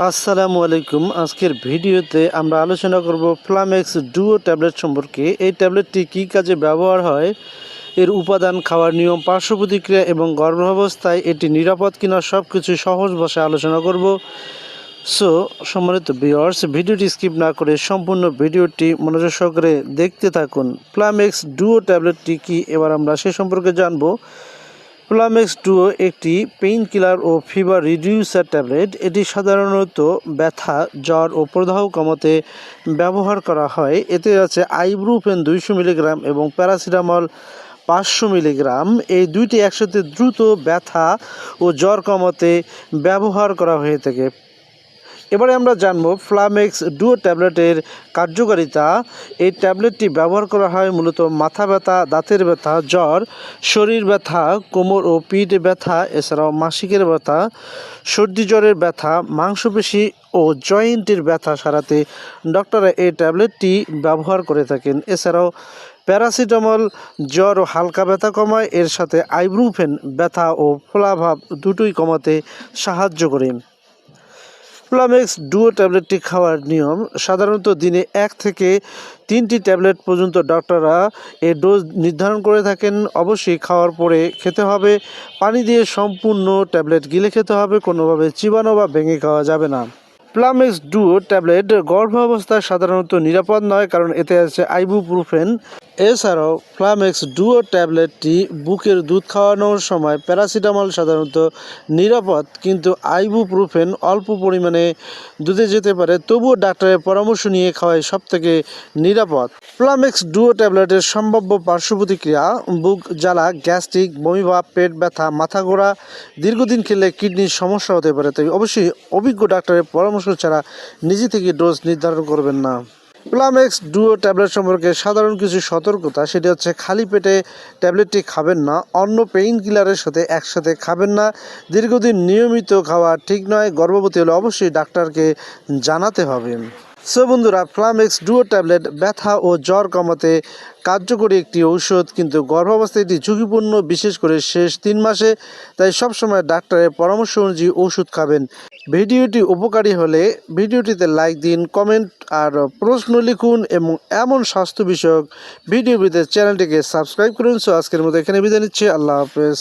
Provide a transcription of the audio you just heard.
আসসালামু আলাইকুম। আজকের ভিডিওতে আমরা আলোচনা করব ফ্লামেক্স ডুও ট্যাবলেট সম্পর্কে। এই ট্যাবলেটটি কী কাজে ব্যবহার হয়, এর উপাদান, খাওয়ার নিয়ম, পার্শ্ব প্রতিক্রিয়া এবং গর্ভাবস্থায় এটি নিরাপদ কিনা সব কিছু সহজ ভাষায় আলোচনা করব। সো সম্মানিত ভিউয়ার্স, ভিডিওটি স্কিপ না করে সম্পূর্ণ ভিডিওটি মনোযোগ সহকারে দেখতে থাকুন। ফ্লামেক্স ডুও ট্যাবলেটটি কি, এবার আমরা সে সম্পর্কে জানব। ফ্লামেক্স ডুও একটি পেইন কিলার ও ফিভার রিডিউসার ট্যাবলেট। এটি সাধারণত ব্যথা, জ্বর ও প্রদাহ কমাতে ব্যবহার করা হয়। এতে আছে আইবুপ্রোফেন 200 মিলিগ্রাম এবং প্যারাসিটামল 500 মিলিগ্রাম। এই দুইটি একসাথে দ্রুত ব্যথা ও জ্বর কমাতে ব্যবহার করা হয়ে থাকে। এবারে আমরা জানব ফ্লামেক্স ডুও ট্যাবলেটের কার্যকারিতা। এই ট্যাবলেটটি ব্যবহার করা হয় মূলত মাথা ব্যথা, দাঁতের ব্যথা, জ্বর, শরীর ব্যথা, কোমর ও পিঠ ব্যথা, এছাড়াও মাসিকের ব্যথা, সর্দি জ্বরের ব্যথা, মাংসপেশি ও জয়েন্টের ব্যথা সারাতে ডক্টররা এই ট্যাবলেটটি ব্যবহার করে থাকেন। এছাড়াও প্যারাসিটামল জ্বর ও হালকা ব্যথা কমায়, এর সাথে আইবুপ্রোফেন ব্যথা ও ফোলাভাব দুটোই কমাতে সাহায্য করে। ফ্লামেক্স ডুও ট্যাবলেটটি খাওয়ার নিয়ম: সাধারণত দিনে 1 থেকে 3টি ট্যাবলেট পর্যন্ত ডক্টররা এর ডোজ নির্ধারণ করে থাকেন। অবশ্যই খাওয়ার পরে খেতে হবে। পানি দিয়ে সম্পূর্ণ ট্যাবলেট গিলে খেতে হবে, কোনোভাবে চিবানো বা ভেঙে খাওয়া যাবে না। ফ্লামেক্স ডুও ট্যাবলেট গর্ভাবস্থায় সাধারণত নিরাপদ নয়, কারণ এতে আছে আইবুপ্রোফেন। এছাড়াও ফ্লামেক্স ডুও ট্যাবলেটটি বুকের দুধ খাওয়ানোর সময় প্যারাসিটামল সাধারণত নিরাপদ, কিন্তু আইবুপ্রোফেন অল্প পরিমাণে দুধে যেতে পারে। তবুও ডাক্তারের পরামর্শ নিয়ে খাওয়াই সবথেকে নিরাপদ। ফ্লামেক্স ডুও ট্যাবলেটের সম্ভাব্য পার্শ্ব প্রতিক্রিয়া: বুক জ্বালা, গ্যাস্ট্রিক, বমিভাব, পেট ব্যথা, মাথা ঘোরা। দীর্ঘদিন খেলে কিডনির সমস্যা হতে পারে, তাই অবশ্যই অভিজ্ঞ ডাক্তারের পরামর্শ ছাড়া নিজে থেকে ডোজ নির্ধারণ করবেন না। ফ্লামেক্স ডুও ট্যাবলেট সম্পর্কে সাধারণ কিছু সতর্কতা, সেটি হচ্ছে খালি পেটে ট্যাবলেটটি খাবেন না, অন্য পেইন কিলারের সাথে একসাথে খাবেন না, দীর্ঘদিন নিয়মিত খাওয়া ঠিক নয়, গর্ভবতী হলে অবশ্যই ডাক্তারকে জানাতে হবে। সো বন্ধুরা, ফ্লামেক্স ডুও ট্যাবলেট ব্যথা ও জ্বর কমাতে কার্যকরী একটি ঔষধ, কিন্তু গর্ভাবস্থায় এটি ঝুঁকিপূর্ণ, বিশেষ করে শেষ 3 মাসে। তাই সবসময় ডাক্তারের পরামর্শ অনুযায়ী ওষুধ খাবেন। ভিডিওটি উপকারী হলে ভিডিওটিতে লাইক দিন, কমেন্ট আর প্রশ্ন লিখুন এবং এমন স্বাস্থ্য বিষয়ক ভিডিও পেতে চ্যানেলটিকে সাবস্ক্রাইব করুন। সো আজকের মতো এখানে বিদায় নিচ্ছি। আল্লাহ হাফেজ।